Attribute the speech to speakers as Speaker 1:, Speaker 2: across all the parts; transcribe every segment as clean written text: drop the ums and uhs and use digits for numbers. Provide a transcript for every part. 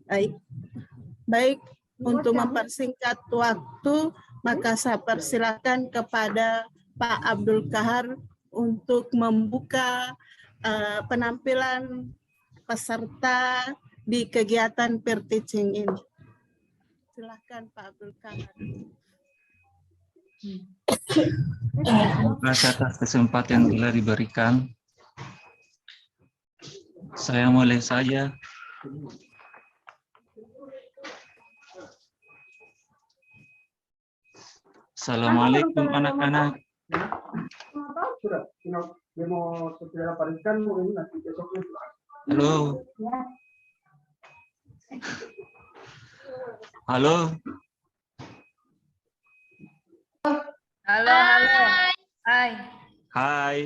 Speaker 1: Baik. Baik, untuk mempersingkat waktu, maka saya persilakan kepada Pak Abdul Kahar untuk membuka penampilan peserta di kegiatan peer teaching ini. Silakan Pak Abdul Kahar.
Speaker 2: Terima kasih atas kesempatan yang telah diberikan. Saya mulai saja. Assalamualaikum anak-anak. Halo. Halo.
Speaker 3: Halo, halo. Hai.
Speaker 2: Hai.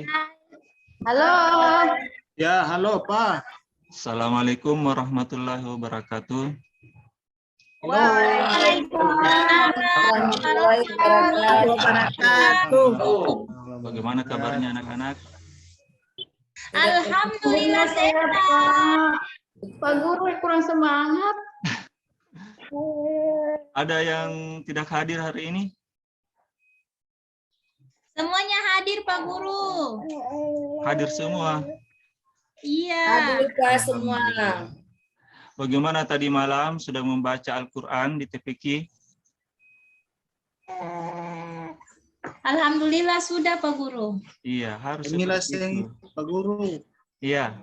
Speaker 3: Halo.
Speaker 4: Ya, halo Pak.
Speaker 2: Assalamualaikum warahmatullahi wabarakatuh. Bagaimana kabarnya anak-anak?
Speaker 3: Alhamdulillah sehat. Pak Guru kurang semangat.
Speaker 2: Ada yang tidak hadir hari ini?
Speaker 5: Semuanya hadir Pak Guru.
Speaker 2: Hadir semua.
Speaker 5: Iya.
Speaker 3: Hadir Pak semua.
Speaker 2: Bagaimana tadi malam sudah membaca Al-Quran di TPQ?
Speaker 5: Alhamdulillah sudah Pak Guru.
Speaker 2: Iya, harus
Speaker 4: Inilah
Speaker 2: seperti itu.
Speaker 4: Pak Guru.
Speaker 2: Iya.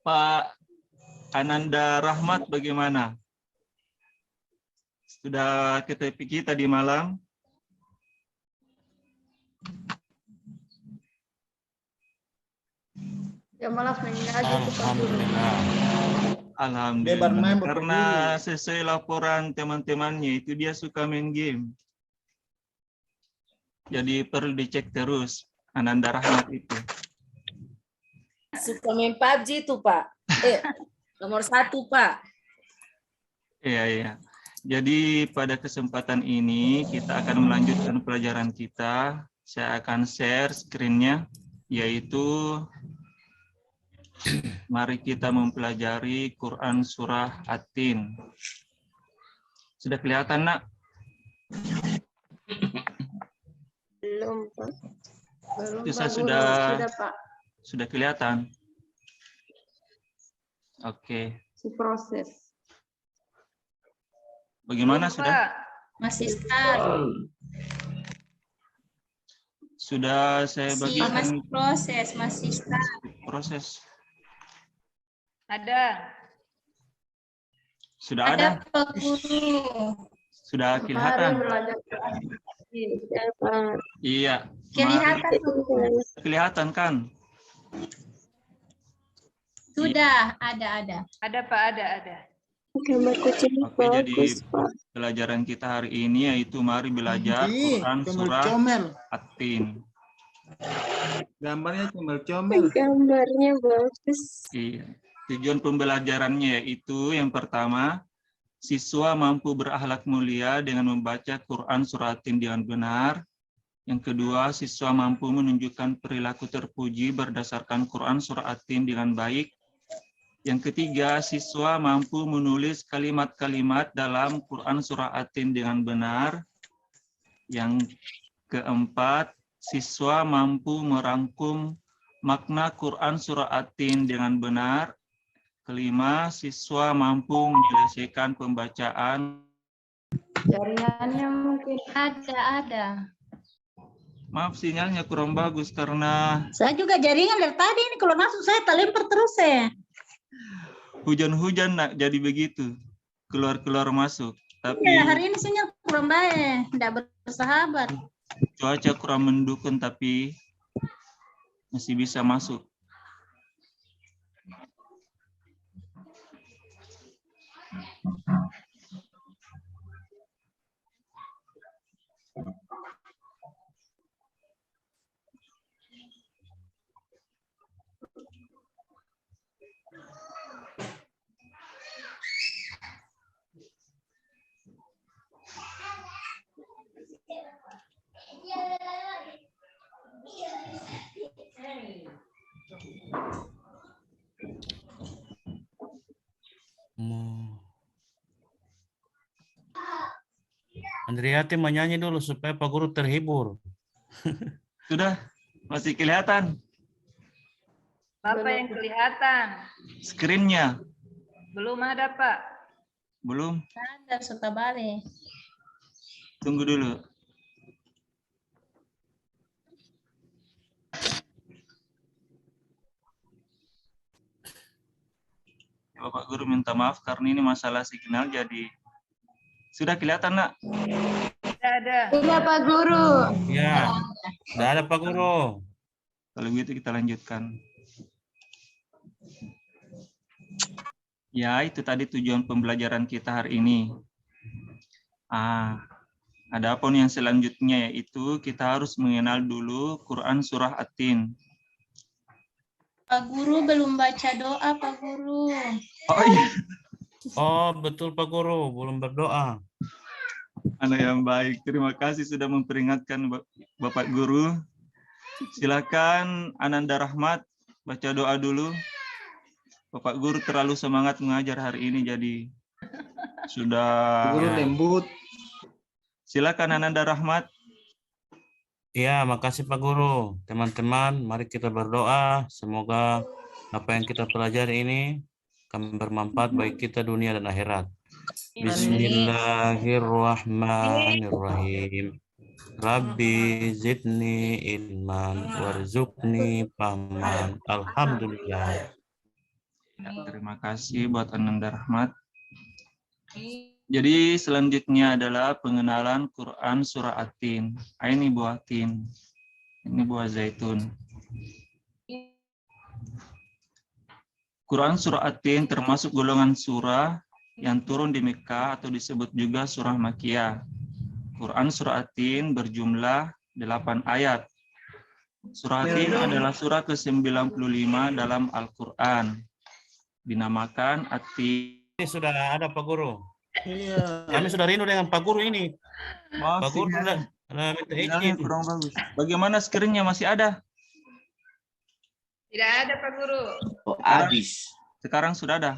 Speaker 2: Pak Ananda Rahmat bagaimana? Sudah ke TPQ tadi malam?
Speaker 3: Ya malas aja itu Pak Guru.
Speaker 2: Alhamdulillah. Karena sesuai laporan teman-temannya itu dia suka main game. Jadi perlu dicek terus Ananda Rahmat itu.
Speaker 6: Suka main PUBG itu Pak. Nomor 1 Pak.
Speaker 2: Iya, iya. Jadi pada kesempatan ini kita akan melanjutkan pelajaran kita. Saya akan share screen-nya, yaitu mari kita mempelajari Quran Surah At-Tin. Sudah kelihatan, Nak?
Speaker 3: Belum Pak. Belum
Speaker 2: Itu
Speaker 3: Pak
Speaker 2: saya
Speaker 3: Guru.
Speaker 2: sudah
Speaker 3: Pak.
Speaker 2: sudah kelihatan. Oke.
Speaker 3: Si proses.
Speaker 2: Bagaimana sudah?
Speaker 5: Masih start.
Speaker 2: Sudah saya bagikan
Speaker 5: Masih proses, masih start.
Speaker 2: proses.
Speaker 3: Ada.
Speaker 2: Sudah
Speaker 5: Ada
Speaker 2: ada?
Speaker 5: Pak Guru.
Speaker 2: Sudah
Speaker 3: Mari
Speaker 2: kelihatan?
Speaker 3: belajar.
Speaker 2: Iya.
Speaker 5: Kelihatan Pak Guru.
Speaker 2: Kelihatan kan?
Speaker 5: Sudah, ada.
Speaker 3: Ada Pak, ada.
Speaker 2: Oke, jadi pelajaran kita hari ini yaitu mari belajar Quran Surah At-Tin.
Speaker 4: Gambarnya comel-comel.
Speaker 7: Gambarnya bagus.
Speaker 2: Iya. Tujuan pembelajarannya yaitu yang pertama, siswa mampu berakhlak mulia dengan membaca Quran Surah At-Tin dengan benar. Yang kedua, siswa mampu menunjukkan perilaku terpuji berdasarkan Quran Surah At-Tin dengan baik. Yang ketiga, siswa mampu menulis kalimat-kalimat dalam Quran Surah At-Tin dengan benar. Yang keempat, siswa mampu merangkum makna Quran Surah At-Tin dengan benar. Kelima, siswa mampu menyelesaikan pembacaan.
Speaker 3: Jaringannya mungkin
Speaker 5: Ada.
Speaker 2: Maaf, sinyalnya kurang bagus karena
Speaker 5: Saya juga jaringan dari tadi ini kalau masuk saya terlempar terus ya.
Speaker 2: hujan-hujan, Nak, jadi begitu. Keluar-keluar masuk. Tapi
Speaker 5: Ya, hari ini sinyal kurang baik, tidak bersahabat.
Speaker 2: cuaca kurang mendukung, tapi masih bisa masuk.
Speaker 8: Andriati menyanyi dulu supaya Pak Guru terhibur.
Speaker 2: Sudah? Masih kelihatan
Speaker 3: Bapak yang kelihatan.
Speaker 2: screen-nya?
Speaker 3: Belum ada, Pak.
Speaker 2: Belum?
Speaker 5: Ada suka balik.
Speaker 2: Tunggu dulu. Bapak Guru minta maaf karena ini masalah signal, jadi sudah kelihatan, Nak?
Speaker 3: Tidak ada.
Speaker 7: Iya Pak Guru.
Speaker 8: Ya, udah ada Pak Guru.
Speaker 2: Kalau begitu kita lanjutkan. Ya, itu tadi tujuan pembelajaran kita hari ini. Adapun yang selanjutnya yaitu kita harus mengenal dulu Quran Surah At-Tin.
Speaker 5: Pak Guru belum baca doa, Pak Guru.
Speaker 2: Oh iya,
Speaker 8: Oh, betul Pak Guru, belum berdoa.
Speaker 2: anak yang baik. Terima kasih sudah memperingatkan Bapak Guru. Silakan Ananda Rahmat baca doa dulu. Bapak Guru terlalu semangat mengajar hari ini, jadi sudah.
Speaker 4: Guru lembut.
Speaker 2: Silakan Ananda Rahmat.
Speaker 8: Ya, makasih Pak Guru. Teman-teman, mari kita berdoa. Semoga apa yang kita pelajari ini akan bermanfaat bagi kita dunia dan akhirat. Bismillahirrahmanirrahim. Rabbi zidni ilman warzuqni fahman. Alhamdulillah.
Speaker 2: Ya, terima kasih buat Ananda Rahmat. Jadi selanjutnya adalah pengenalan Quran Surah At-Tin. Ini buah tin. Ini buah zaitun. Quran Surah At-Tin termasuk golongan surah yang turun di Mekah atau disebut juga surah Makkiyah. Quran Surah At-Tin berjumlah 8 ayat. Surah At-Tin adalah surah ke-95 dalam Al-Quran. Dinamakan At-Tin.
Speaker 8: Ini sudah ada Pak Guru.
Speaker 4: Iya.
Speaker 8: Kami sudah rindu dengan Pak Guru ini. Pak Guru
Speaker 2: Sinyalnya
Speaker 8: sudah minta izin.
Speaker 2: kurang bagus. Bagaimana screen-nya, masih ada?
Speaker 3: Tidak ada, Pak Guru.
Speaker 2: Habis. Sekarang sudah ada.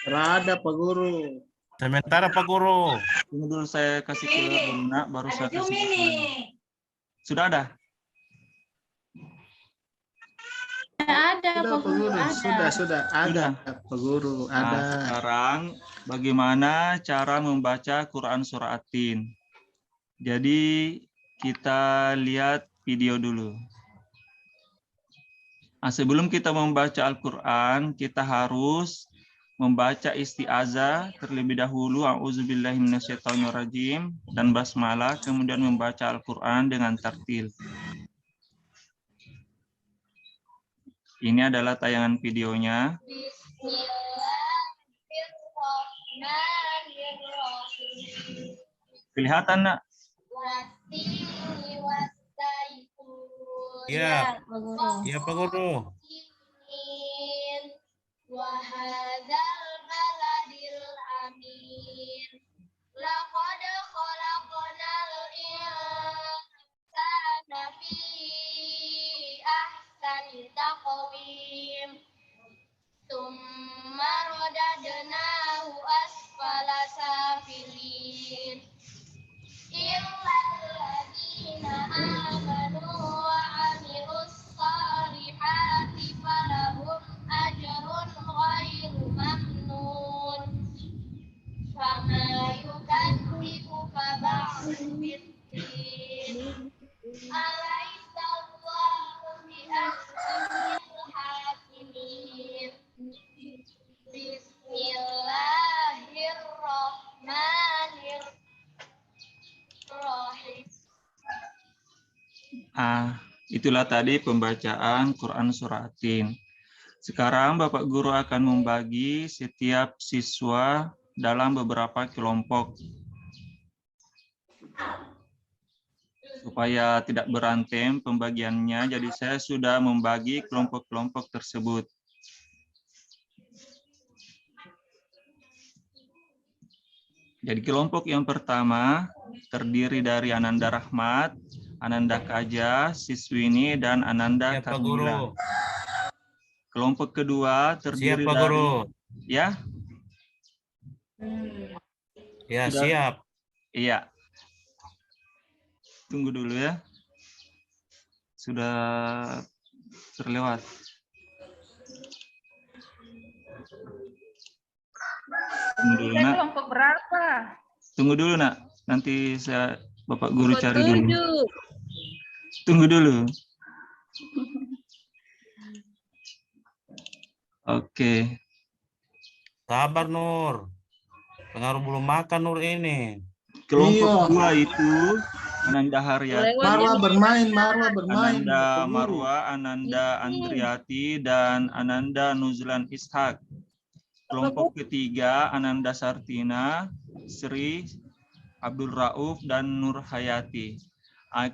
Speaker 4: Ada Pak Guru.
Speaker 8: Sementara Pak Guru.
Speaker 2: Ini dulu saya kasih ke Bunda, baru saya kasih ke Bunda. Sudah ada?
Speaker 5: Ada,
Speaker 4: Sudah
Speaker 5: Pak
Speaker 4: Pak Guru.
Speaker 5: Ada.
Speaker 4: Sudah. Ada Pak Guru.
Speaker 2: Nah,
Speaker 4: Ada.
Speaker 2: sekarang bagaimana cara membaca Quran Surah At-Tin? Jadi kita lihat video dulu. Nah, sebelum kita membaca Al-Quran, kita harus membaca isti'azah terlebih dahulu, a'udzubillahi minasyaitonirrajim, dan basmalah, kemudian membaca Al-Quran dengan tartil. Ini adalah tayangan videonya. Kelihatan, Nak?
Speaker 8: Ya,
Speaker 5: Pak Guru.
Speaker 8: ya Pak Guru.
Speaker 2: Itulah tadi pembacaan Quran Surah At-Tin. Sekarang Bapak Guru akan membagi setiap siswa dalam beberapa kelompok. Supaya tidak berantem pembagiannya, jadi saya sudah membagi kelompok-kelompok tersebut. Jadi kelompok yang pertama terdiri dari Ananda Rahmat, Ananda Kaja, Siswini, dan Ananda
Speaker 8: Siap Pak Guru.
Speaker 2: Karmila. Kelompok kedua
Speaker 8: Siap
Speaker 2: terdiri
Speaker 8: Pak
Speaker 2: dari
Speaker 8: Guru.
Speaker 2: ya,
Speaker 8: Ya
Speaker 2: Sudah.
Speaker 8: siap.
Speaker 2: iya. Tunggu dulu ya. Sudah terlewat. Tunggu dulu,
Speaker 3: Kita
Speaker 2: Nak.
Speaker 3: kelompok berapa?
Speaker 2: Tunggu dulu, Nak. Nanti saya Bapak Guru cari dulu.
Speaker 6: 7.
Speaker 2: Tunggu dulu. Oke.
Speaker 8: Sabar Nur. Pengaruh belum makan Nur ini.
Speaker 2: Kelompok
Speaker 4: Iya.
Speaker 2: kedua itu Ananda Haryati,
Speaker 4: Marwa bermain.
Speaker 2: Ananda
Speaker 4: Bapak Guru.
Speaker 2: Marwa, Ananda Andriati, dan Ananda Nuzlan Ishak. Kelompok ketiga Ananda Sartina, Sri Abdul Rauf, dan Nur Hayati.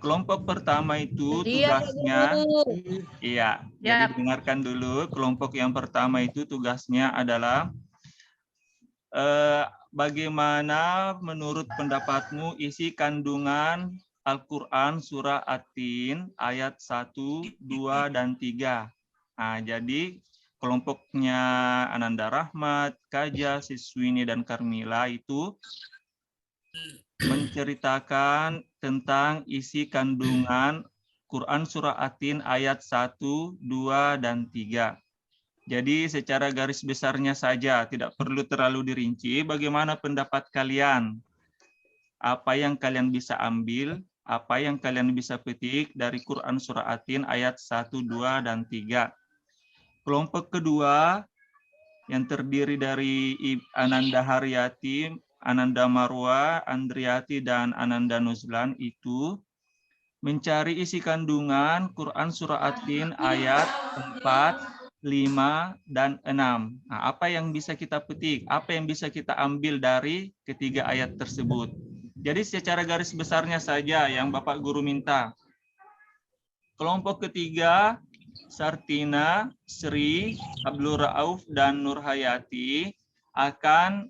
Speaker 2: Kelompok pertama itu tugasnya, iya, jadi dengarkan dulu. Kelompok yang pertama itu tugasnya adalah bagaimana menurut pendapatmu isi kandungan Al-Quran surah At-Tin ayat 1, 2, dan 3. Nah, jadi kelompoknya Ananda Rahmat, Kaja, Siswini, dan Karmila itu menceritakan tentang isi kandungan Quran surah At-Tin ayat 1, 2, dan 3. Jadi secara garis besarnya saja, tidak perlu terlalu dirinci. Bagaimana pendapat kalian? Apa yang kalian bisa ambil? Apa yang kalian bisa petik dari Quran surah At-Tin ayat 1, 2, dan 3? Kelompok kedua yang terdiri dari Ananda Haryati, Ananda Marwa, Andriati, dan Ananda Nuzlan itu mencari isi kandungan Quran surah At-Tin ayat 4, 5, dan 6. Nah, apa yang bisa kita petik? Apa yang bisa kita ambil dari ketiga ayat tersebut? Jadi secara garis besarnya saja yang Bapak Guru minta. Kelompok ketiga, Sartina, Sri, Abdul Rauf, dan Nur Hayati akan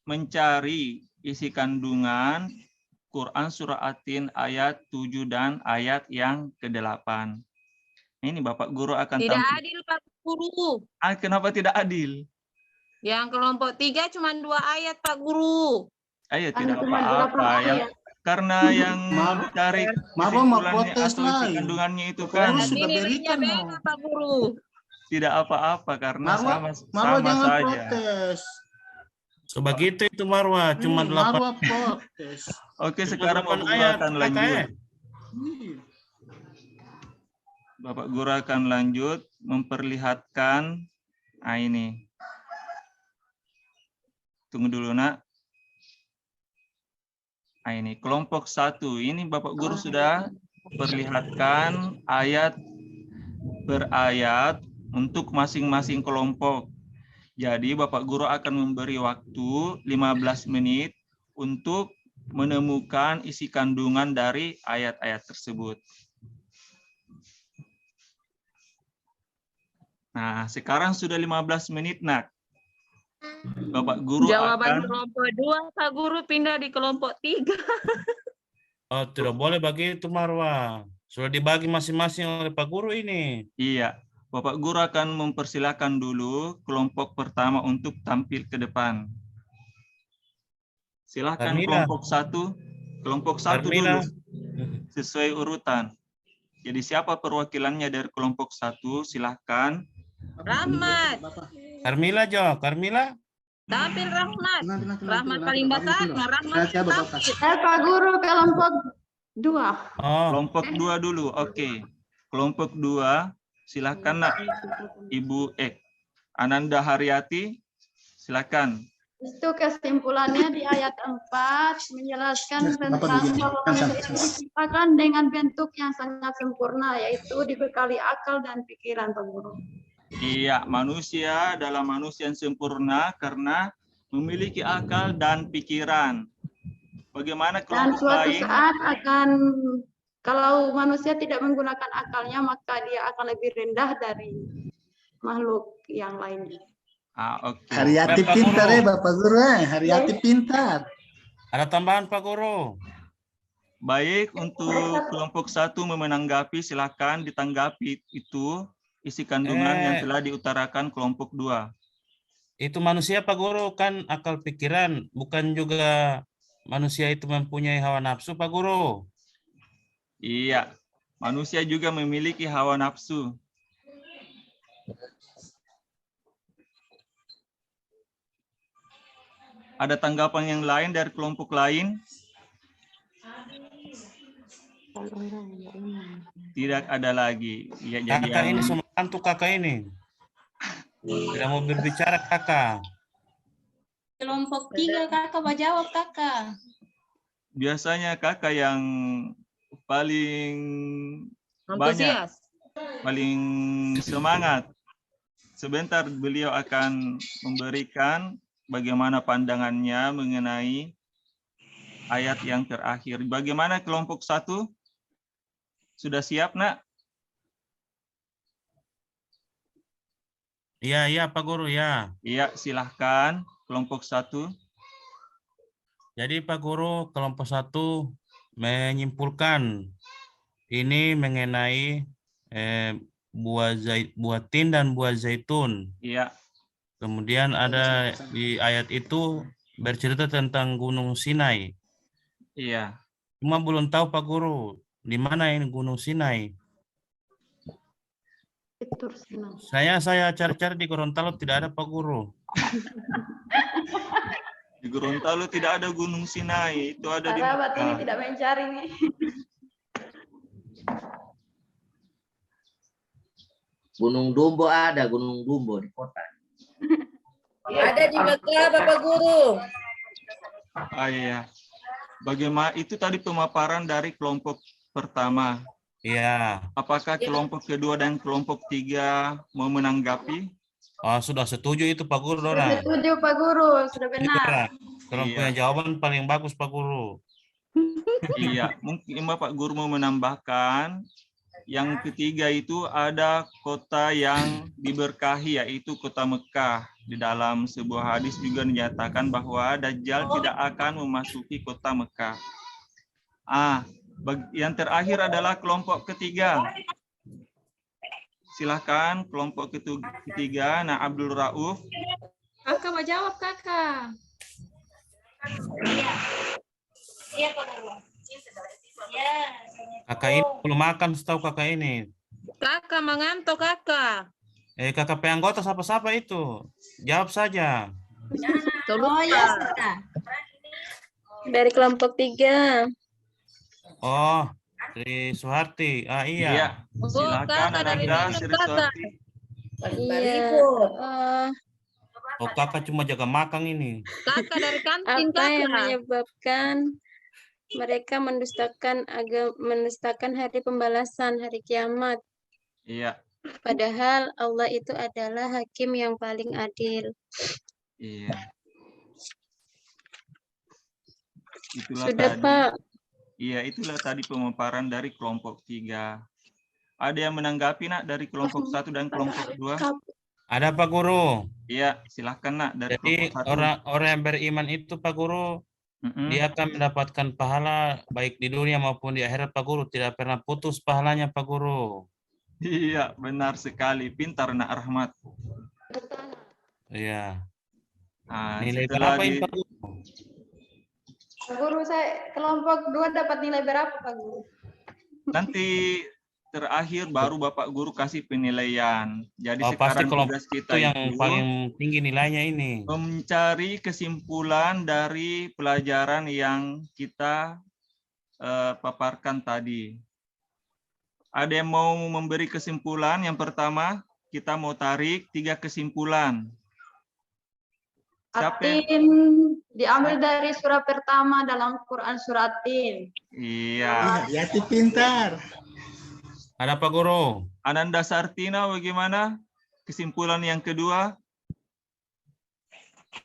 Speaker 2: mencari isi kandungan Quran surah At-Tin ayat 7 dan ayat yang ke-8. Ini Bapak Guru akan
Speaker 6: Tidak
Speaker 2: tampil.
Speaker 6: adil Pak Guru.
Speaker 2: Kenapa tidak adil?
Speaker 6: Yang kelompok 3 cuma 2 ayat Pak Guru.
Speaker 2: Ayo tidak apa-apa. Karena yang mencari
Speaker 4: Marwa mau
Speaker 2: kesimpulannya
Speaker 4: protes
Speaker 2: atau isi
Speaker 4: lagi.
Speaker 2: kandungannya itu
Speaker 4: Bapak
Speaker 2: kan
Speaker 4: Guru sudah
Speaker 6: Ini
Speaker 4: berikan
Speaker 6: beda
Speaker 4: mau.
Speaker 6: Pak Guru.
Speaker 2: tidak apa-apa karena
Speaker 4: Marwa
Speaker 2: sama
Speaker 4: jangan
Speaker 2: saja.
Speaker 4: protes.
Speaker 8: Coba gitu itu Marwa, cuma 8
Speaker 4: Marwa protes.
Speaker 2: Oke,
Speaker 8: cuma
Speaker 2: sekarang
Speaker 8: 8
Speaker 2: Bapak Guru
Speaker 8: ayat.
Speaker 2: akan
Speaker 8: Kakak,
Speaker 2: lanjut.
Speaker 4: Iya.
Speaker 2: Bapak Guru akan lanjut memperlihatkan ini. Tunggu dulu, Nak. Ini kelompok 1. Ini Bapak Guru sudah perlihatkan ayat per ayat untuk masing-masing kelompok. Jadi Bapak Guru akan memberi waktu 15 menit untuk menemukan isi kandungan dari ayat-ayat tersebut. Nah, sekarang sudah 15 menit, Nak. Bapak Guru
Speaker 6: Jawaban
Speaker 2: akan...
Speaker 6: kelompok 2 Pak Guru pindah di kelompok 3.
Speaker 8: Oh, tidak boleh begitu Marwa. Sudah dibagi masing-masing oleh Pak Guru ini.
Speaker 2: Iya, Bapak Guru akan mempersilakan dulu kelompok pertama untuk tampil ke depan. Silakan
Speaker 8: Karmila.
Speaker 2: kelompok 1. Kelompok 1 dulu,
Speaker 8: Karmila.
Speaker 2: sesuai urutan. Jadi siapa perwakilannya dari kelompok 1? Silahkan.
Speaker 6: Rahmat.
Speaker 8: Karmila Jo, Karmila.
Speaker 6: Tampil Rahmat.
Speaker 4: Nanti,
Speaker 6: Rahmat paling besar. Nah, Rahmat
Speaker 4: Siapa Bapak?
Speaker 6: tampil.
Speaker 7: Pak Guru kelompok 2.
Speaker 8: Oh,
Speaker 2: Kelompok 2 dulu, oke. Kelompok 2, silahkan Nak. Ibu Ananda Haryati, silahkan.
Speaker 7: Itu kesimpulannya di ayat 4 menjelaskan tentang bahwa manusia diciptakan dengan bentuk yang sangat sempurna, yaitu dibekali akal dan pikiran, Pak Guru.
Speaker 2: Iya, manusia adalah manusia yang sempurna karena memiliki akal dan pikiran. Bagaimana
Speaker 7: Dan
Speaker 2: kelompok
Speaker 7: suatu
Speaker 2: lain?
Speaker 7: saat kalau manusia tidak menggunakan akalnya, maka dia akan lebih rendah dari makhluk yang lainnya.
Speaker 2: Oke.
Speaker 4: Haryati
Speaker 8: Bapak
Speaker 4: pintar
Speaker 8: Guru.
Speaker 4: Bapak Guru. Haryati pintar.
Speaker 8: ada tambahan Pak Guru.
Speaker 2: Baik, untuk kelompok 1 menanggapi, silakan ditanggapi itu isi kandungan yang telah diutarakan kelompok 2.
Speaker 8: Itu manusia Pak Guru kan akal pikiran, bukan juga manusia itu mempunyai hawa nafsu Pak Guru.
Speaker 2: Iya, manusia juga memiliki hawa nafsu. Ada tanggapan yang lain dari kelompok lain? Tidak ada lagi. Ya, jadi
Speaker 8: Kakak ini
Speaker 2: yang
Speaker 8: semua hantu kakak ini. Tidak mau berbicara kakak.
Speaker 5: Kelompok 3 kakak menjawab kakak.
Speaker 2: biasanya kakak yang paling banyak, paling semangat. Sebentar beliau akan memberikan bagaimana pandangannya mengenai ayat yang terakhir. Bagaimana kelompok 1? Sudah siap, Nak?
Speaker 8: Iya Pak Guru ya.
Speaker 2: Iya, silahkan kelompok 1.
Speaker 8: Jadi Pak Guru, kelompok 1 menyimpulkan ini mengenai buah tin dan buah zaitun.
Speaker 2: Iya.
Speaker 8: Kemudian ada di ayat itu bercerita tentang Gunung Sinai.
Speaker 2: Iya.
Speaker 8: Cuma belum tahu Pak Guru, di mana ini Gunung Sinai. Saya cari-cari di Gorontalo tidak ada Pak Guru.
Speaker 2: Di Gorontalo tidak ada Gunung Sinai, itu ada di
Speaker 7: Sahabat ini
Speaker 2: Mekah.
Speaker 7: tidak mencari nih.
Speaker 6: Gunung Dumbo ada, Gunung Dumbo di kota.
Speaker 3: Ada di Mekah, Bapak Guru.
Speaker 2: Ah, iya. Bagaimana itu tadi pemaparan dari kelompok pertama.
Speaker 8: Iya.
Speaker 2: Apakah kelompok kedua dan kelompok 3 mau menanggapi?
Speaker 8: Oh, sudah setuju itu Pak Guru, Dora.
Speaker 7: Setuju Pak Guru, sudah benar.
Speaker 8: Kalau punya jawaban paling bagus Pak Guru.
Speaker 2: Iya, mungkin Bapak Guru mau menambahkan yang ketiga itu ada kota yang diberkahi, yaitu kota Mekah. Di dalam sebuah hadis juga dinyatakan bahwa Dajjal tidak akan memasuki kota Mekah. Yang terakhir adalah kelompok ketiga. Silahkan kelompok ketiga, Nah Abdul Rauf.
Speaker 5: Kakak mau jawab kakak.
Speaker 3: Iya, Pak Guru.
Speaker 8: Kakak ini belum makan, setahu kakak ini.
Speaker 3: Kakak mengantuk, kakak.
Speaker 8: Kakak penganggota siapa itu? Jawab saja.
Speaker 5: Oh ya, dari kelompok 3.
Speaker 8: Oh, Sri Suharti. Ah iya.
Speaker 2: Iya. Silakan Ananda, Sri Suharti.
Speaker 5: Iya.
Speaker 8: Oh kakak cuma jaga makan ini.
Speaker 3: Kakak dari kantin,
Speaker 5: Apa yang
Speaker 3: kakak.
Speaker 5: menyebabkan mereka mendustakan hari pembalasan, hari kiamat?
Speaker 2: Iya.
Speaker 5: Padahal Allah itu adalah hakim yang paling adil.
Speaker 2: Iya. Itulah
Speaker 5: Sudah
Speaker 2: tadi.
Speaker 5: Pak.
Speaker 2: Iya, itulah tadi pemaparan dari kelompok 3. Ada yang menanggapi, Nak, dari kelompok 1 dan kelompok 2?
Speaker 8: Ada Pak Guru.
Speaker 2: Iya, silahkan, Nak, dari
Speaker 8: Jadi
Speaker 2: kelompok 1.
Speaker 8: orang yang beriman itu Pak Guru, dia akan mendapatkan pahala baik di dunia maupun di akhirat Pak Guru. Tidak pernah putus pahalanya Pak Guru.
Speaker 2: Iya, benar sekali. Pintar, Nak Rahmat.
Speaker 8: Iya.
Speaker 2: Nilai
Speaker 8: berapa ini Pak Guru?
Speaker 7: Pak Guru, saya kelompok 2 dapat nilai berapa Pak Guru?
Speaker 2: Nanti terakhir baru Bapak Guru kasih penilaian. Jadi
Speaker 8: pasti
Speaker 2: sekarang
Speaker 8: kelompok
Speaker 2: tugas kita
Speaker 8: itu yang
Speaker 2: itu
Speaker 8: paling tinggi nilainya ini.
Speaker 2: mencari kesimpulan dari pelajaran yang kita paparkan tadi. Ada yang mau memberi kesimpulan? Yang pertama, kita mau tarik 3 kesimpulan.
Speaker 7: Atin diambil dari surah pertama dalam Quran surat Tin.
Speaker 2: Iya.
Speaker 4: Yati pintar.
Speaker 8: Ada Pak Guru.
Speaker 2: Ananda Sartina bagaimana? Kesimpulan yang kedua.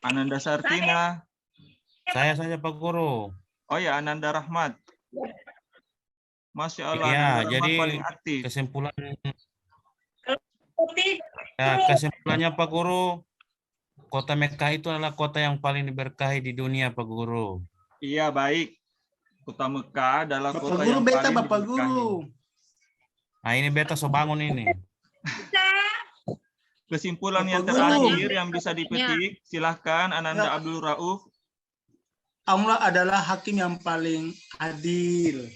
Speaker 2: Ananda Sartina.
Speaker 8: Saya saja Pak Guru.
Speaker 2: Oh ya, Ananda Rahmat. Masya Allah,
Speaker 8: Iya,
Speaker 2: Ananda Rahmat
Speaker 8: jadi
Speaker 2: paling aktif.
Speaker 8: Kesimpulannya Pak Guru, kota Mekah itu adalah kota yang paling diberkahi di dunia Pak Guru.
Speaker 2: Iya, baik. Kota Mekah adalah
Speaker 4: Bapak
Speaker 2: kota
Speaker 4: Guru,
Speaker 2: yang
Speaker 4: beta
Speaker 2: paling
Speaker 4: Bapak
Speaker 2: diberkahi.
Speaker 4: Guru.
Speaker 8: Nah, ini beta so bangun ini.
Speaker 2: Kesimpulan yang
Speaker 4: Bapak Guru.
Speaker 2: terakhir yang bisa dipetik, silahkan Ananda Abdul Rauf.
Speaker 4: Allah adalah hakim yang paling adil.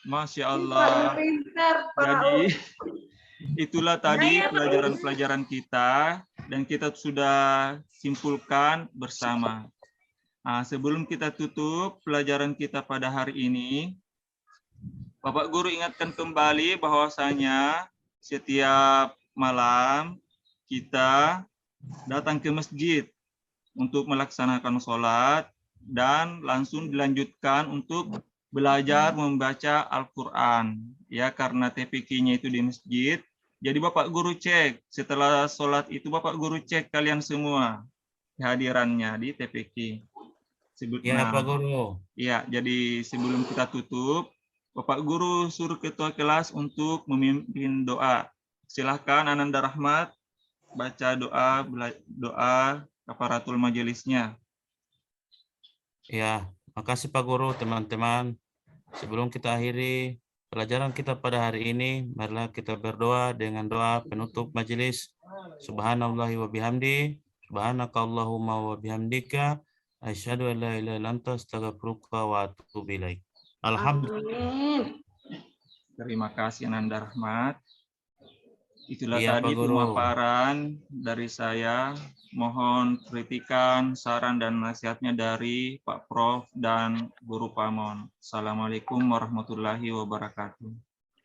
Speaker 2: Masya Allah. Jadi itulah tadi pelajaran-pelajaran kita dan kita sudah simpulkan bersama. Nah, sebelum kita tutup pelajaran kita pada hari ini, Bapak Guru ingatkan kembali bahwasanya setiap malam kita datang ke masjid untuk melaksanakan sholat dan langsung dilanjutkan untuk belajar membaca Al-Quran. Ya, karena TPQ-nya itu di masjid. Jadi Bapak Guru cek, setelah sholat itu Bapak Guru cek kalian semua kehadirannya di TPQ.
Speaker 8: Ya, Pak Guru.
Speaker 2: Ya, jadi sebelum kita tutup, Bapak Guru suruh ketua kelas untuk memimpin doa. Silahkan Ananda Rahmat baca doa kafaratul majelisnya.
Speaker 8: Ya, makasih Pak Guru, teman-teman. Sebelum kita akhiri pelajaran kita pada hari ini, marilah kita berdoa dengan doa penutup majelis. Subhanallahi wa bihamdi, subhanakallahumma wa bihamdika, asyhadu an la ilaha illa anta, astaghfiruka wa atubu ilaik. Alhamdulillah.
Speaker 2: Terima kasih Ananda Rahmat. Itulah
Speaker 8: Iya,
Speaker 2: tadi
Speaker 8: Pak Guru.
Speaker 2: pemaparan dari saya. Mohon kritikan, saran, dan nasihatnya dari Pak Prof dan Guru Pamon. Assalamualaikum warahmatullahi wabarakatuh.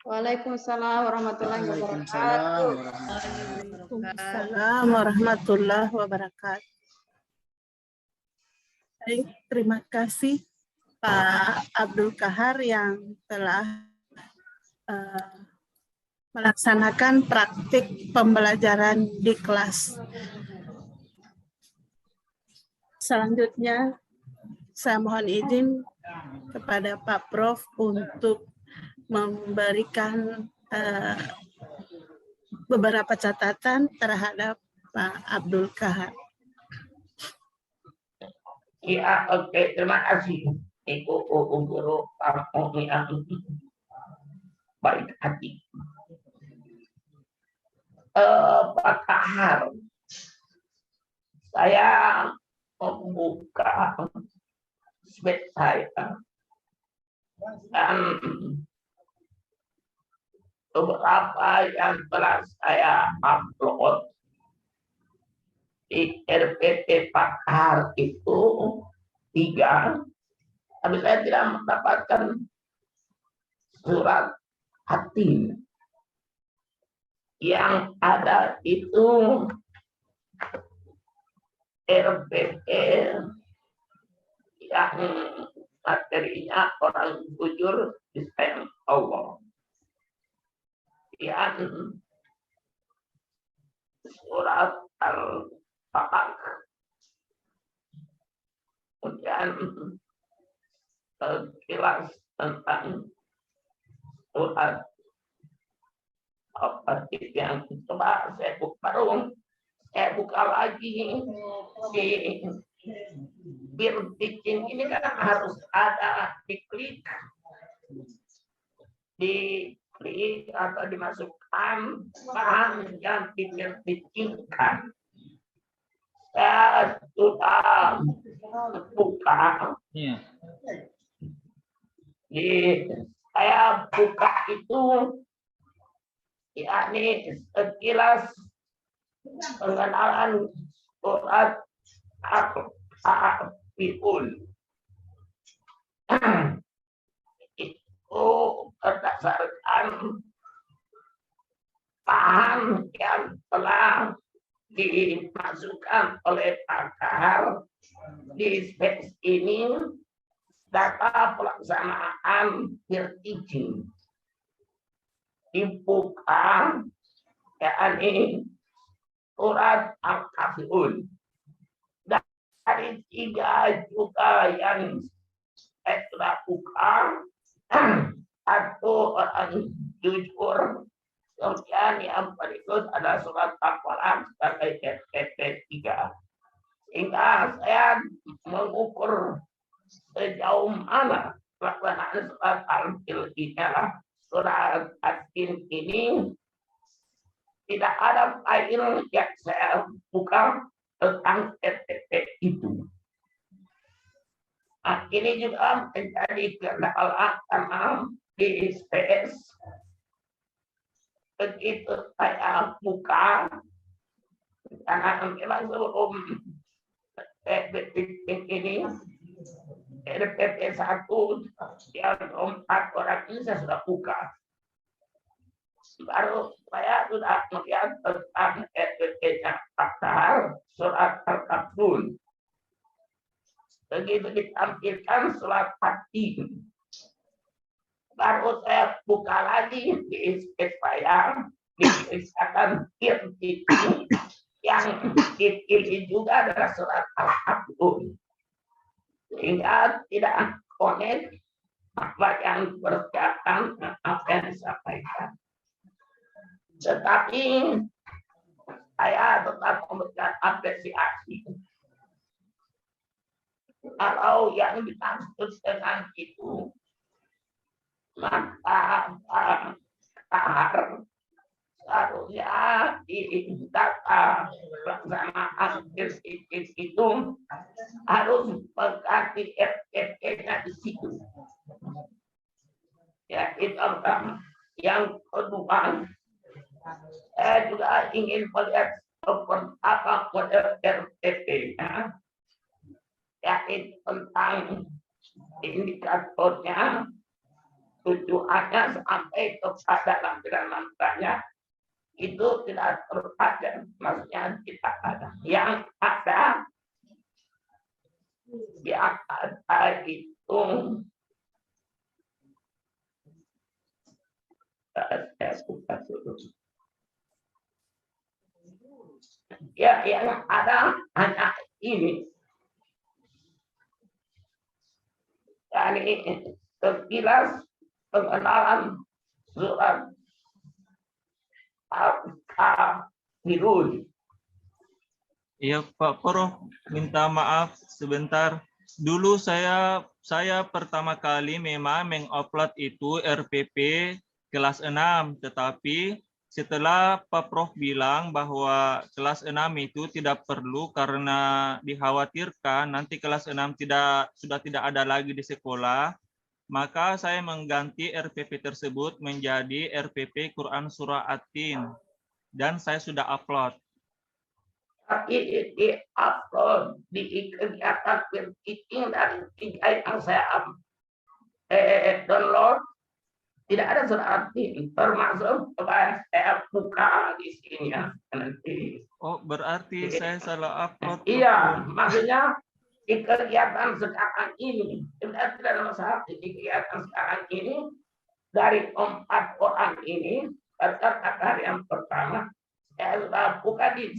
Speaker 7: Waalaikumsalam warahmatullahi wabarakatuh.
Speaker 1: Waalaikumsalam warahmatullahi wabarakatuh. Baik, terima kasih Pak Abdul Kahar yang telah melaksanakan praktik pembelajaran di kelas. Selanjutnya, saya mohon izin kepada Pak Prof untuk memberikan beberapa catatan terhadap Pak Abdul Kahar.
Speaker 9: Ya, oke, terima kasih. Ibu guru kamu yang baik hati. Pak Kahar, saya membuka switch saya dan beberapa yang telah saya upload di RPT Pak Kahar itu 3, tapi saya tidak mendapatkan surat hati. Yang ada itu RPT yang materinya orang jujur disayang Allah. Yang surat Al-Falaq, kemudian sekilas tentang surat apa yang coba saya buka lagi di bikin ini kan harus ada diklik atau dimasukkan bahan yang dibikinkan. Saya sudah buka. Saya buka itu yakni sekilas pengenalan surat Al-Fiul. Itu berdasarkan bahan yang telah dimasukkan oleh pakar di space ini, data pelaksanaan berizin dibuka yakni surat Al-Kafirun. Dari 3 juga yang saya sudah buka, 1 orang jujur, kemudian yang berikut ada surat Al-Falaq sebagai RPT 3. Sehingga saya mengukur sejauh mana pelaksanaan surat Al-Fil ini adalah surat At-Tin ini tidak ada file yang saya buka tentang RPP itu. Nah, ini juga menjadi kendala karena di SPS begitu saya buka karena memang sebelum ini RPP 1 yang 4 orang ini saya sudah buka. Baru saya sudah melihat tentang RPP-nya pasal surat Al-Kafrun. Begitu ditampilkan surat At-Tin, baru saya buka lagi di SPS saya, dituliskan titik yang dipilih juga adalah surat Al-Kafrun. Sehingga tidak connect apa yang berkaitan dengan apa yang disampaikan. Tetapi saya tetap memberikan apresiasi. Kalau yang dimaksud dengan itu, maka kahar seharusnya di data pelaksanaan itu harus mengganti RPP-nya di situ. Ya, itu yang kedua. Saya juga ingin melihat apa model RPP-nya, yaitu tentang indikatornya, tujuannya sampai kepada lampiran-lampirannya itu tidak terpada, maksudnya tidak ada. Yang ada itu saya buka dulu. Ya, yang ada hanya ini. Yani sekilas pengenalan surat Al-Kafirun.
Speaker 2: Iya Pak Poro, minta maaf sebentar. Dulu saya pertama kali memang mengupload itu RPP kelas 6, tetapi setelah Pak Prof bilang bahwa kelas 6 itu tidak perlu karena dikhawatirkan nanti kelas 6 sudah tidak ada lagi di sekolah, maka saya mengganti RPP tersebut menjadi RPP Quran Surah At-Tin dan saya sudah upload.
Speaker 9: Tapi di-upload di kegiatan berkiting dari 3 yang saya download, tidak ada surat At-Tin, termasuk saya buka di sini ya nanti.
Speaker 2: Oh, berarti saya salah upload.
Speaker 9: Iya, maksudnya di kegiatan sekarang ini, tidak ada masalah di kegiatan sekarang ini, dari 4 orang ini, kata yang pertama, saya sudah buka di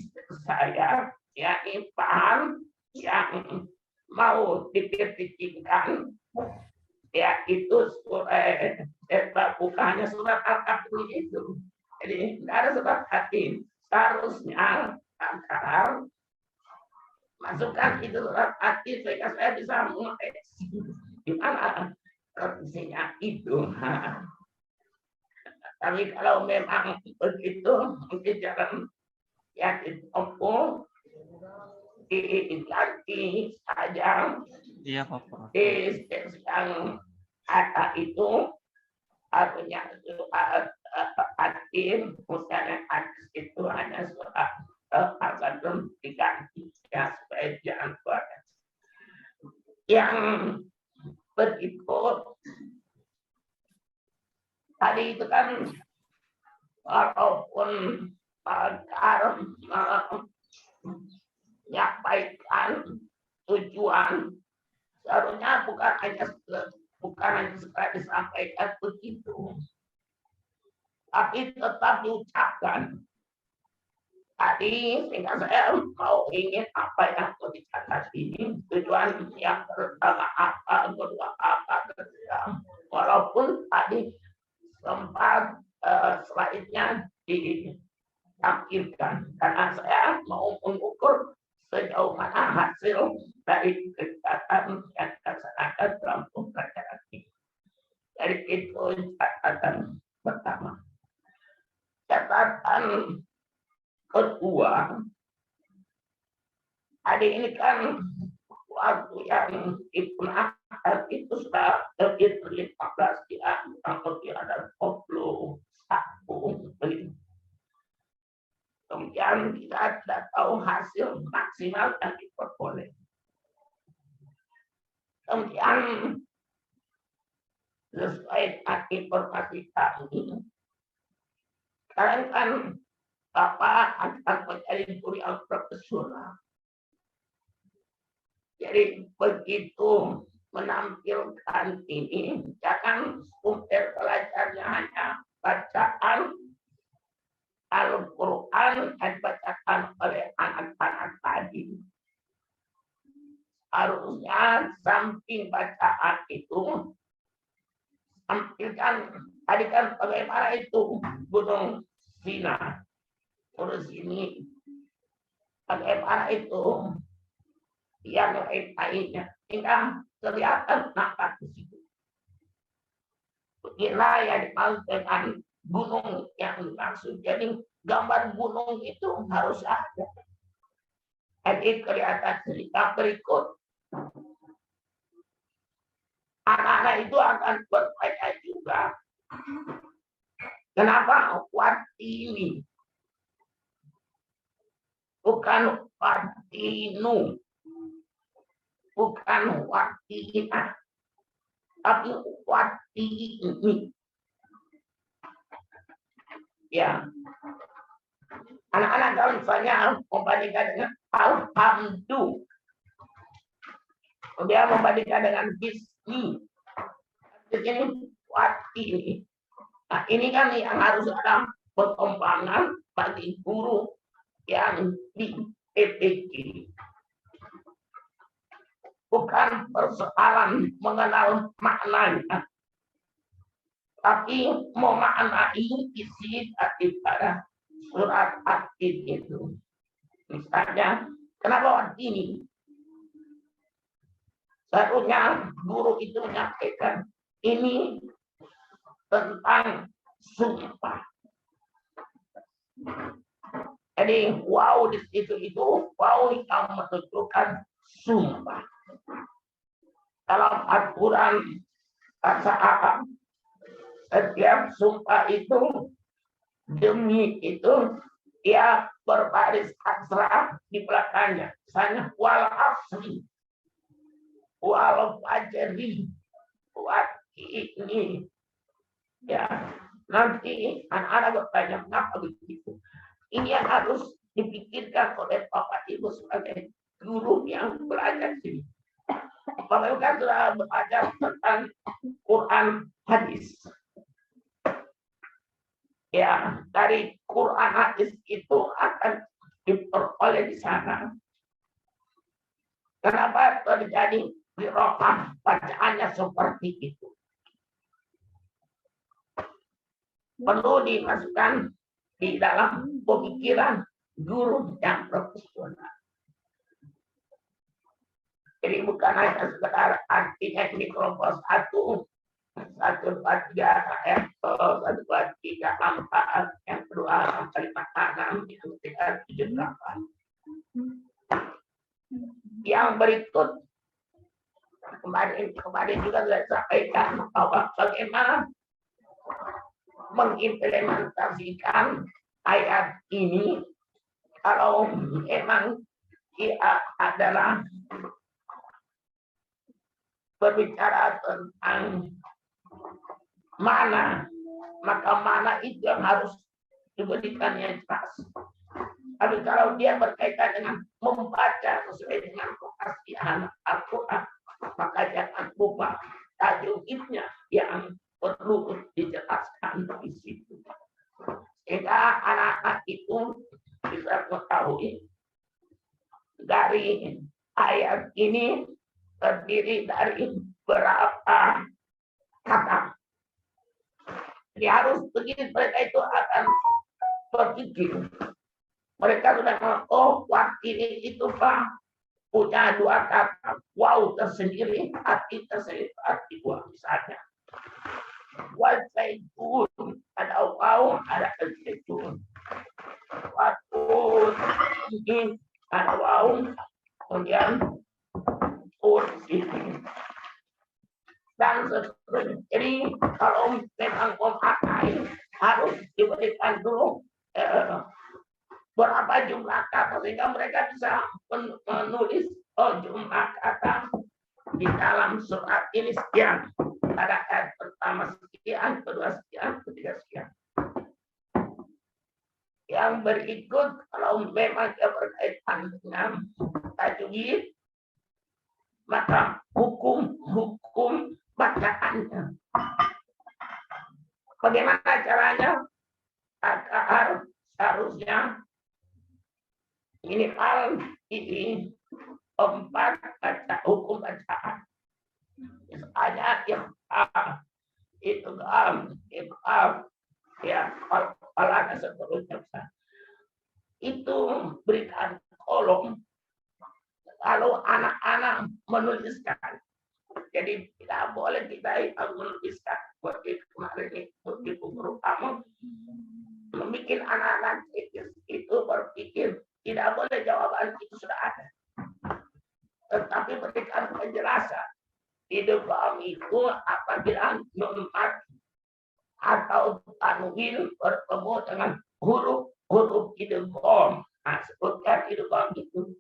Speaker 9: saya, yakni paham yang mau dipikirkan, yaitu bukannya surat Al-Kafirun itu. Jadi tidak ada surat At-Tin. Seharusnya agar masukkan itu surat At-Tin sehingga saya bisa mengetes di mana kondisinya itu. Tapi kalau memang begitu, mungkin jangan yang ditempuh diganti saja.
Speaker 2: Iya, Pak.
Speaker 9: Yang ada itu artinya At-Tin, misalnya itu hanya surat Al-Kafirun diganti ya supaya jangan buat. Yang begitu tadi itu kan walaupun agar menyampaikan tujuan, seharusnya bukan hanya sekadar disampaikan begitu, tapi tetap diucapkan. Tadi sehingga saya mau ingin apa yang mau dicatat ini, tujuan yang pertama apa, kedua apa, ketiga. Walaupun tadi sempat slide-nya ditampilkan, karena saya mau mengukur sejauh mana hasil dari kegiatan yang dilaksanakan dalam pembelajaran ini. Jadi itu catatan pertama. Catatan kedua, adik ini kan waktu yang Ibnu Abbas itu sudah lebih dari 14 ya, kurang ada 21. Kemudian kita tidak tahu hasil maksimal yang diperoleh. Kemudian sesuai informasi kami, sekarang kan Bapak akan menjadi guru yang profesional. Jadi begitu menampilkan ini, jangan sumber belajarnya hanya bacaan Al-Quran yang dibacakan oleh anak-anak tadi. Harusnya samping bacaan itu, tampilkan tadi kan bagaimana itu Gunung Sinai, terus ini bagaimana itu yang lainnya, hingga kelihatan nampak di situ. Inilah yang dimaksud dengan gunung yang dimaksud. Jadi gambar gunung itu harus ada. Jadi kelihatan cerita berikut. Anak-anak itu akan bertanya juga, kenapa Watini bukan Watinu, bukan Watina, tapi Watini. Ya, anak-anak kalau misalnya membandingkan dengan Alhamdulillah, dia membandingkan dengan Bismi, di sini Watini. Nah, ini kan yang harus ada perkembangan bagi guru yang di PPG. Bukan persoalan mengenal maknanya, tapi memaknai isi daripada surat At-Tin itu. Misalnya, kenapa waktu ini? Seharusnya guru itu menyampaikan ini tentang sumpah. Jadi wow di situ itu wow yang menunjukkan sumpah. Dalam aturan bahasa Arab, setiap sumpah itu demi itu dia berbaris aksara di belakangnya. Misalnya wal asri, wal fajri, wal ini. Ya, nanti anak-anak bertanya kenapa begitu. Ini yang harus dipikirkan oleh Bapak Ibu sebagai guru yang belajar sini. Bapak Ibu kan sudah belajar tentang Quran hadis. Ya, dari Quran hadis itu akan diperoleh di sana. Kenapa terjadi qiraah bacaannya seperti itu? Perlu dimasukkan di dalam pemikiran guru yang profesional. Jadi bukan hanya sekedar artinya ini kelompok 1, 1, 2, 3, 1, 2, 3, 4, yang kedua sampai 5, 6, yang ketiga 7, 8. Yang berikut kemarin juga saya sampaikan bahwa bagaimana mengimplementasikan ayat ini kalau memang dia adalah berbicara tentang mana, maka mana itu yang harus diberikan yang jelas. Tapi kalau dia berkaitan dengan membaca sesuai dengan kefasihan Al-Quran, maka jangan lupa tajwidnya yang perlu dijelaskan di situ. Sehingga anak-anak itu bisa mengetahui dari ayat ini terdiri dari berapa kata. Jadi harus begini, mereka itu akan berpikir. Mereka sudah oh waktu itu Pak punya 2 kata, wow tersendiri, arti tersendiri, arti 2 misalnya. Wazaitun, ada waw, ada zaitun. Watur ini ada waw, kemudian tur ini. Dan seterusnya. Jadi kalau memang memakai harus diberikan dulu berapa jumlah kata sehingga mereka bisa menulis jumlah kata di dalam surat ini sekian. Pada ayat pertama sekian, kedua sekian, ketiga sekian. Yang berikut kalau memang berkaitan dengan tajwid, maka hukum bacaannya. Bagaimana caranya? Agar harusnya minimal ini 4 baca hukum bacaan. Misalnya itu ya kalau ada seterusnya itu berikan kolom kalau anak-anak menuliskan. Jadi tidak boleh kita menuliskan seperti kemarin itu guru kamu membuat anak-anak itu berpikir tidak boleh jawaban itu sudah ada, tetapi berikan penjelasan. Hidup kami itu apabila nun atau tanwin bertemu dengan huruf idgham. Nah, sebutkan idgham itu.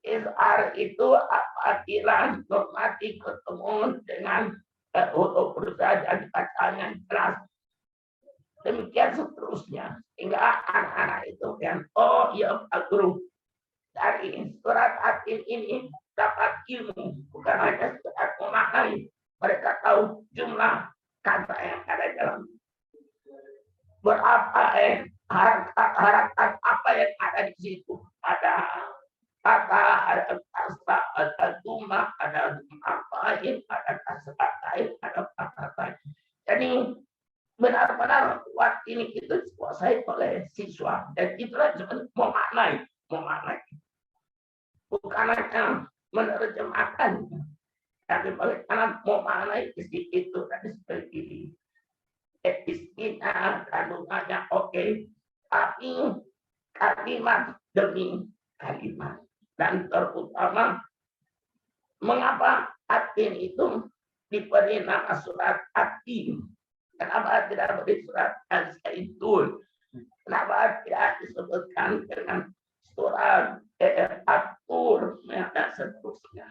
Speaker 9: Izhar itu apabila nun mati ketemu dengan huruf saja dibacanya jelas. Demikian seterusnya. Hingga anak-anak itu kan, oh ya Pak Guru, dari surat Atin ini dapat ilmu, bukan hanya sekedar memaknai. Mereka tahu jumlah kata yang ada dalam berapa harakat apa yang ada di situ. Ada kata, ada kasta, ada jumlah, ada apain, ada kata lain, ada kata lain. Jadi benar-benar waktu ini itu dikuasai oleh siswa dan itulah cuma memaknai, bukan hanya menerjemahkan, tapi bagaimana memaknai isi itu tadi seperti istilah kandungannya oke, tapi kalimat demi kalimat dan terutama mengapa Atin itu diberi nama surat Atin? Kenapa tidak beri surat Al-Zaitun? Kenapa tidak disebutkan dengan surat At-Tur dan seterusnya?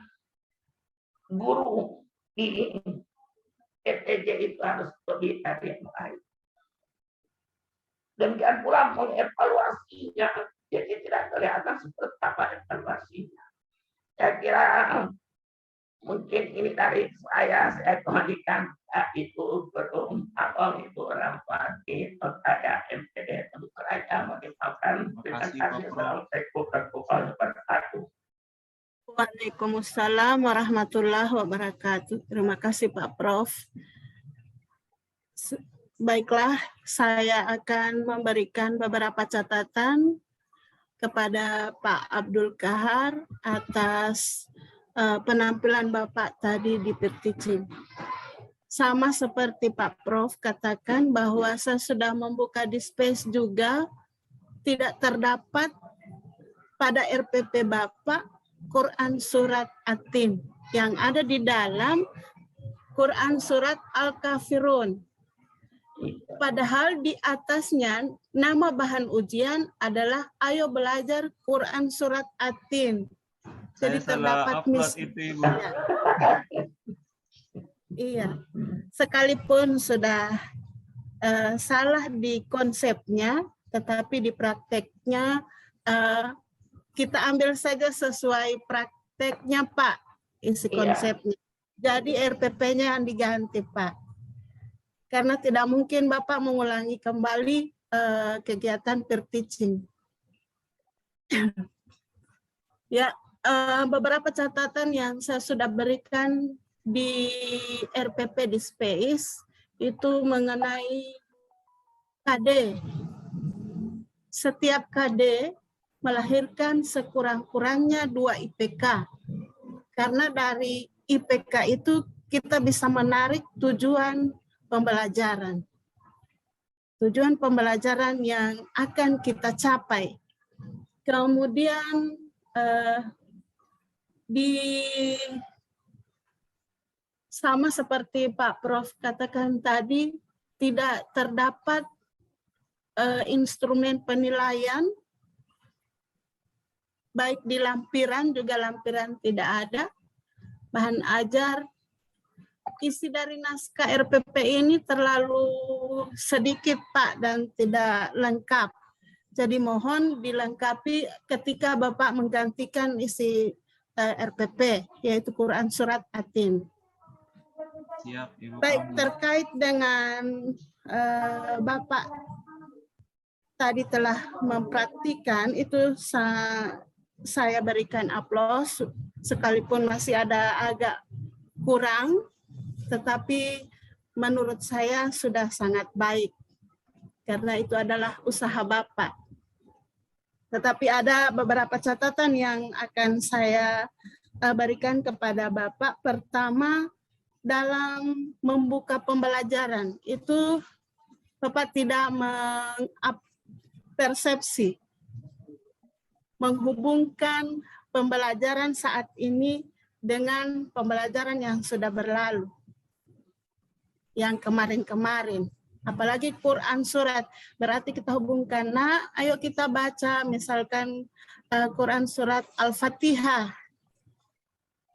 Speaker 9: Guru di PTJ itu harus lebih dari yang lain. Demikian pula mengevaluasinya, jadi tidak kelihatan seperti apa evaluasinya. Saya kira mungkin ini dari saya kembalikan itu belum abang itu orang pagi saya MPD tentu saja mengirimkan terima kasih. Assalamualaikum warahmatullahi wabarakatuh.
Speaker 1: Waalaikumsalam warahmatullahi wabarakatuh. Terima kasih Pak Prof. Baiklah, saya akan memberikan beberapa catatan kepada Pak Abdul Kahar atas penampilan Bapak tadi di Perticin. Sama seperti Pak Prof katakan bahwa saya sudah membuka di space juga, tidak terdapat pada RPP Bapak Quran Surat Atin. Yang ada di dalam Quran Surat Al-Kafirun. Padahal di atasnya nama bahan ujian adalah ayo belajar Quran Surat Atin. Jadi terdapat itu, Ibu. Iya, sekalipun sudah salah di konsepnya, tetapi di prakteknya kita ambil saja sesuai prakteknya Pak, isi konsepnya. Jadi RPP-nya yang diganti Pak. Karena tidak mungkin Bapak mengulangi kembali kegiatan Perticin. Ya, beberapa catatan yang saya sudah berikan di RPP di Space itu mengenai KD. Setiap KD melahirkan sekurang-kurangnya 2 IPK. Karena dari IPK itu kita bisa menarik tujuan pembelajaran. Tujuan pembelajaran yang akan kita capai. Kemudian sama seperti Pak Prof katakan tadi, tidak terdapat instrumen penilaian, baik di lampiran juga lampiran tidak ada. Bahan ajar, isi dari naskah RPP ini terlalu sedikit Pak dan tidak lengkap. Jadi mohon dilengkapi ketika Bapak menggantikan isi RPP, yaitu Quran Surat Atin.
Speaker 2: Siap, Ibu.
Speaker 1: Baik, terkait dengan Bapak tadi telah mempraktikan, itu saya berikan aplaus, sekalipun masih ada agak kurang, tetapi menurut saya sudah sangat baik, karena itu adalah usaha Bapak. Tetapi ada beberapa catatan yang akan saya berikan kepada Bapak. Pertama, dalam membuka pembelajaran, itu Bapak tidak mempersepsi, menghubungkan pembelajaran saat ini dengan pembelajaran yang sudah berlalu, yang kemarin-kemarin. Apalagi Quran Surat, berarti kita hubungkan, nah ayo kita baca misalkan Quran Surat Al-Fatihah,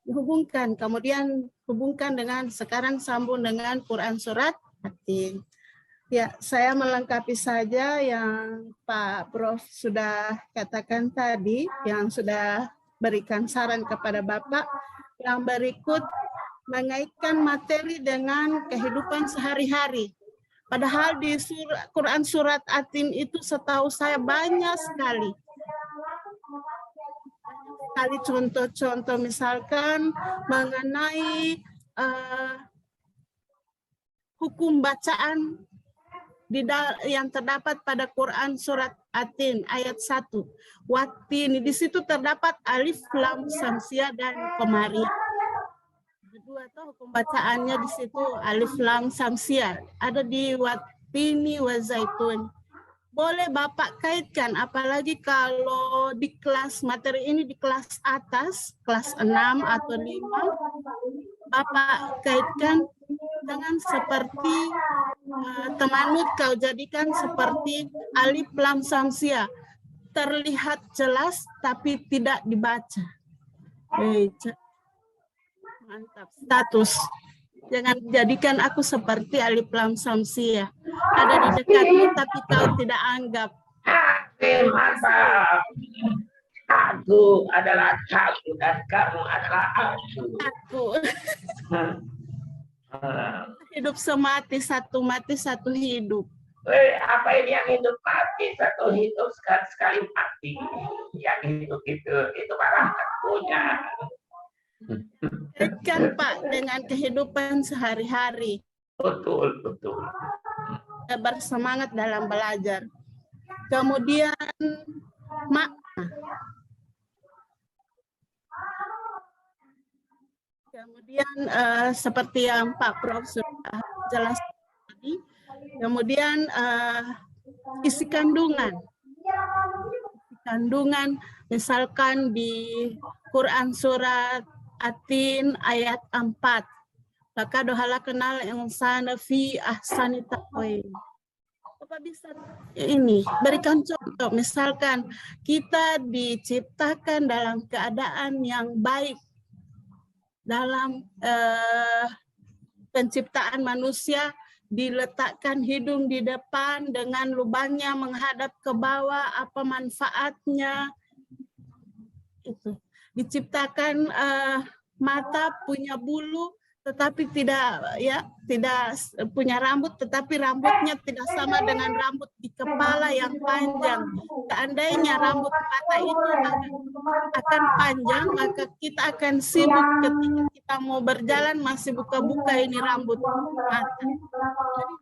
Speaker 1: dihubungkan, kemudian hubungkan dengan, sekarang sambung dengan Quran Surat Atin. Ya, saya melengkapi saja yang Pak Prof sudah katakan tadi, yang sudah berikan saran kepada Bapak. Yang berikut, mengaitkan materi dengan kehidupan sehari-hari. Padahal di Quran Surat Atin itu setahu saya banyak sekali. Contoh-contoh misalkan mengenai hukum bacaan yang terdapat pada Quran Surat Atin ayat 1. Watin, di situ terdapat alif, lam, samsia, dan komari. Kedua tuh hukum bacaannya di situ alif, lam, samsia. Ada di watini wa zaitun. Boleh Bapak kaitkan, apalagi kalau di kelas materi ini di kelas atas, kelas 6 atau 5, Bapak kaitkan dengan seperti temanut, kau jadikan seperti alif, lam, samsia. Terlihat jelas tapi tidak dibaca. Mantap. Status. Jangan jadikan aku seperti alif, lam, samsia. Ada di dekatmu tapi kau tidak anggap.
Speaker 9: Mantap. Aku adalah kamu dan kamu adalah aku.
Speaker 1: Hidup semati, satu hidup.
Speaker 9: Apa ini yang hidup mati, satu hidup sekali mati. Yang hidup itu malah punya.
Speaker 1: Kaitkan Pak dengan kehidupan sehari-hari.
Speaker 9: Betul.
Speaker 1: Bersemangat dalam belajar. Kemudian makna. Kemudian seperti yang Pak Prof sudah jelaskan tadi. Kemudian isi kandungan. Kandungan misalkan di Quran Surat Atin ayat 4. Maka dohala kenal yang sana fi ahsani taqwim. Bapak bisa ini berikan contoh, misalkan kita diciptakan dalam keadaan yang baik, dalam penciptaan manusia diletakkan hidung di depan dengan lubangnya menghadap ke bawah, apa manfaatnya? Itu diciptakan mata punya bulu tetapi tidak punya rambut, tetapi rambutnya tidak sama dengan rambut di kepala yang panjang. Seandainya rambut mata itu akan panjang, maka kita akan sibuk ketika kita mau berjalan masih buka-buka ini rambut mata. Jadi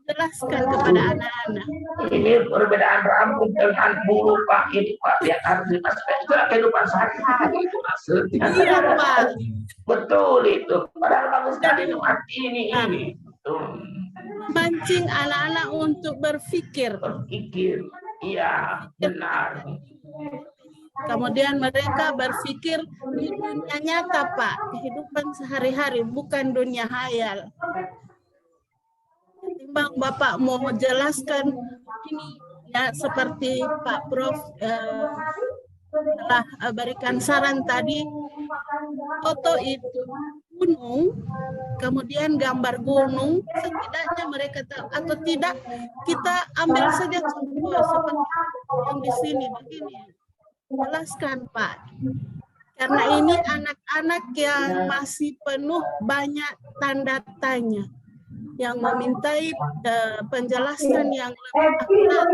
Speaker 1: jelaskan kepada anak-anak.
Speaker 9: Ini perbedaan rambut dengan bulu Pak, ini Pak yang harus dimasukkan itu kehidupan sehari-hari itu maksudnya.
Speaker 1: Iya Pak.
Speaker 9: Betul itu. Padahal bagus sekali itu arti ini.
Speaker 1: Memancing anak-anak untuk berpikir.
Speaker 9: Berpikir, iya benar.
Speaker 1: Kemudian mereka berpikir di dunia nyata Pak, kehidupan sehari-hari, bukan dunia hayal. Ketimbang Bapak mau menjelaskan ini ya seperti Pak Prof telah berikan saran tadi, foto itu gunung, kemudian gambar gunung, setidaknya mereka tahu atau tidak kita ambil saja contoh seperti yang di sini begini. Jelaskan Pak, karena ini anak-anak yang masih penuh banyak tanda tanya, yang memintai penjelasan yang lebih akurat.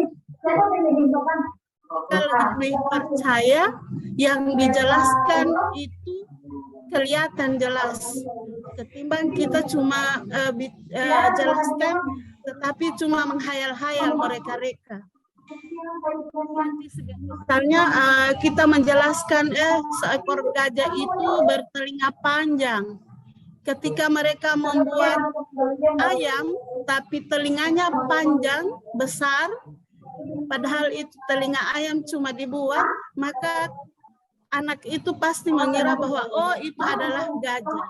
Speaker 1: Kita lebih percaya yang dijelaskan itu kelihatan jelas, ketimbang kita cuma jelaskan tetapi cuma menghayal-hayal mereka-reka. Misalnya kita menjelaskan seekor gajah itu bertelinga panjang. Ketika mereka membuat ayam, tapi telinganya panjang, besar, padahal itu telinga ayam cuma dibuat, maka anak itu pasti mengira bahwa oh itu adalah gajah.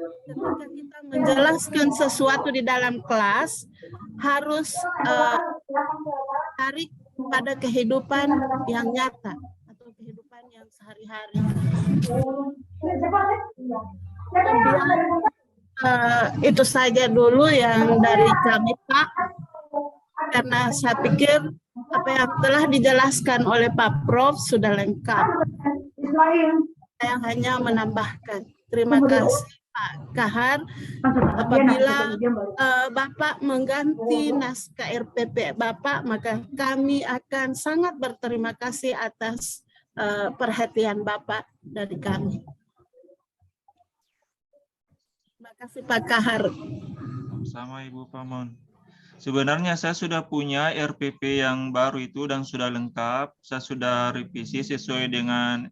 Speaker 1: Ketika kita menjelaskan sesuatu di dalam kelas, harus tarik pada kehidupan yang nyata atau kehidupan yang sehari-hari. Itu saja dulu yang dari kami Pak, karena saya pikir apa yang telah dijelaskan oleh Pak Prof sudah lengkap. Saya hanya menambahkan. Terima kasih Pak Kahar. Apabila Bapak mengganti naskah RPP Bapak, maka kami akan sangat berterima kasih atas perhatian Bapak dari kami. Terima kasih Pak Kahar.
Speaker 2: Sama Ibu Pamon. Sebenarnya saya sudah punya RPP yang baru itu dan sudah lengkap. Saya sudah revisi sesuai dengan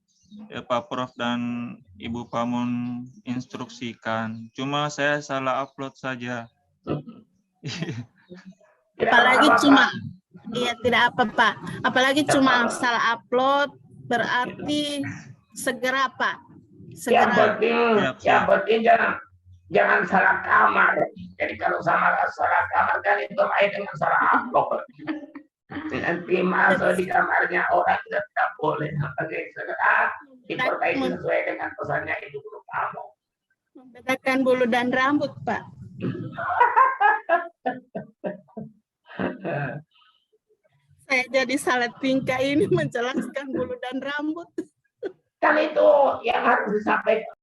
Speaker 2: Pak Prof dan Ibu Pamon instruksikan. Cuma saya salah upload saja.
Speaker 1: Apalagi cuma, iya tidak apa Pak. Apalagi cuma salah upload, berarti segera Pak. Segera.
Speaker 9: Yang penting jangan salah kamar. Jadi kalau salah kamar kan itu main dengan salah upload. Nanti masuk di kamarnya orang tidak boleh. Segera diperbaiki sesuai dengan pesannya Ibu Guru kamu.
Speaker 1: Membedakan bulu dan rambut Pak. Saya jadi salah tingkah ini menjelaskan bulu dan rambut.
Speaker 9: Kan itu yang harus disampaikan